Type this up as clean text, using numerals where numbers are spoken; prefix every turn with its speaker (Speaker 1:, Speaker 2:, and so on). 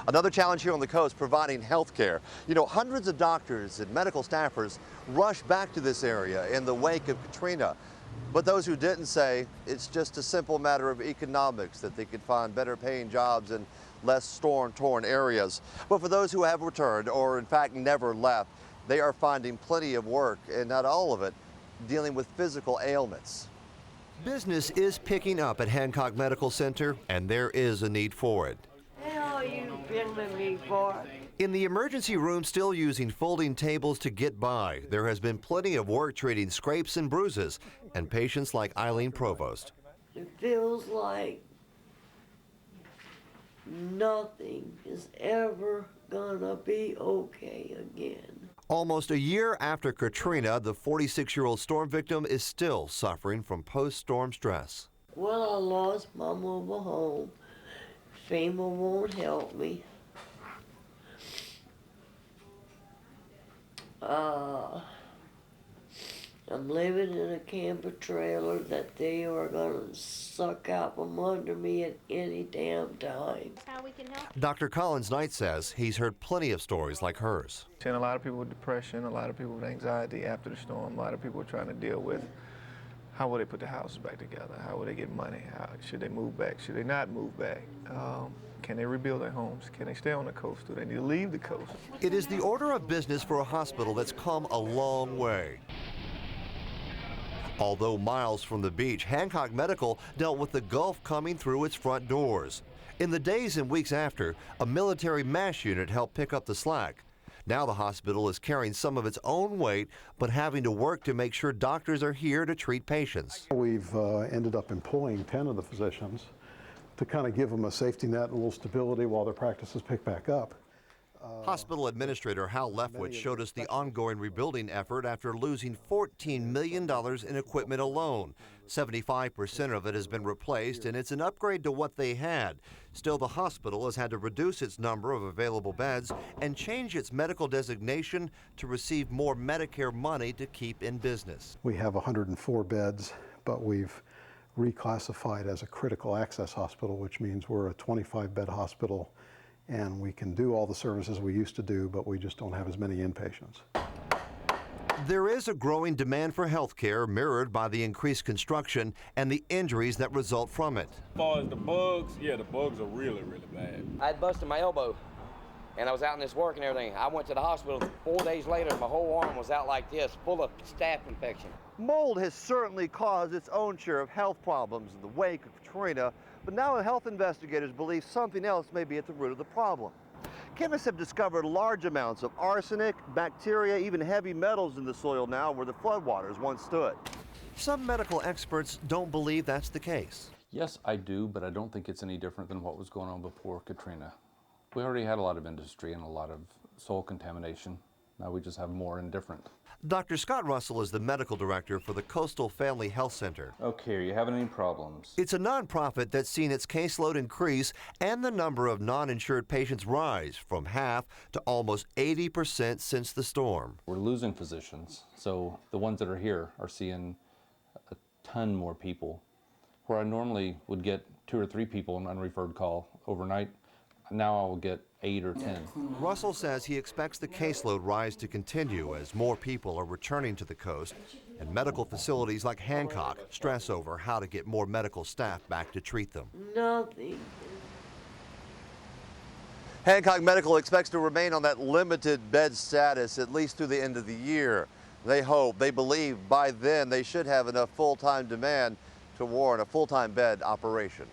Speaker 1: Another challenge here on the coast, providing health care. You know, hundreds of doctors and medical staffers rushed back to this area in the wake of Katrina. But those who didn't say it's just a simple matter of economics, that they could find better paying jobs in less storm-torn areas. But for those who have returned, or in fact never left, they are finding plenty of work, and not all of it dealing with physical ailments. Business is picking up at Hancock Medical Center, and there is a need for it.
Speaker 2: Hell are you filming me for?
Speaker 1: In the emergency room, still using folding tables to get by, there has been plenty of work treating scrapes and bruises, and patients like Eileen Provost.
Speaker 2: It feels like nothing is ever gonna be okay again.
Speaker 1: Almost a year after Katrina, the 46-year-old storm victim is still suffering from post-storm stress.
Speaker 2: Well, I lost my mobile home. FEMA won't help me. I'm living in a camper trailer that they are gonna suck out from under me at any damn time.
Speaker 3: How we can help.
Speaker 1: Dr. Collins Knight says he's heard plenty of stories like hers.
Speaker 4: Seen a lot of people with depression, a lot of people with anxiety after the storm, a lot of people are trying to deal with how will they put the houses back together, how will they get money, should they move back, should they not move back, can they rebuild their homes, can they stay on the coast, do they need to leave the coast?
Speaker 1: It is the order of business for a hospital that's come a long way. Although miles from the beach, Hancock Medical dealt with the Gulf coming through its front doors. In the days and weeks after, a military MASH unit helped pick up the slack. Now the hospital is carrying some of its own weight, but having to work to make sure doctors are here to treat patients.
Speaker 5: We've ended up employing 10 of the physicians to kind of give them a safety net and a little stability while their practices pick back up.
Speaker 1: Hospital Administrator Hal Leftwich showed us the ongoing rebuilding effort after losing $14 million in equipment alone. 75% of it has been replaced, and it's an upgrade to what they had. Still, the hospital has had to reduce its number of available beds and change its medical designation to receive more Medicare money to keep in business.
Speaker 5: We have 104 beds, but we've reclassified as a critical access hospital, which means we're a 25-bed hospital, and we can do all the services we used to do, but we just don't have as many inpatients.
Speaker 1: There is a growing demand for health care, mirrored by the increased construction and the injuries that result from it.
Speaker 6: As far as the bugs, yeah, the bugs are really, really bad.
Speaker 7: I had busted my elbow, and I was out in this work and everything. I went to the hospital 4 days later, my whole arm was out like this, full of staph infection.
Speaker 1: Mold has certainly caused its own share of health problems in the wake of Katrina, but now health investigators believe something else may be at the root of the problem. Chemists have discovered large amounts of arsenic, bacteria, even heavy metals in the soil now where the floodwaters once stood. Some medical experts don't believe that's the case.
Speaker 8: Yes, I do, but I don't think it's any different than what was going on before Katrina. We already had a lot of industry and a lot of soil contamination. Now we just have more and different.
Speaker 1: Dr. Scott Russell is the medical director for the Coastal Family Health Center.
Speaker 8: Okay, are you having any problems?
Speaker 1: It's a nonprofit that's seen its caseload increase and the number of non-insured patients rise from half to almost 80% since the storm.
Speaker 8: We're losing physicians, so the ones that are here are seeing a ton more people. Where I normally would get 2 or 3 people on an unreferred call overnight, now I will get 8 or 10.
Speaker 1: Russell says he expects the caseload rise to continue as more people are returning to the coast and medical facilities like Hancock stress over how to get more medical staff back to treat them.
Speaker 2: Nothing.
Speaker 1: Hancock Medical expects to remain on that limited bed status at least through the end of the year. They believe by then they should have enough full-time demand to warrant a full-time bed operation.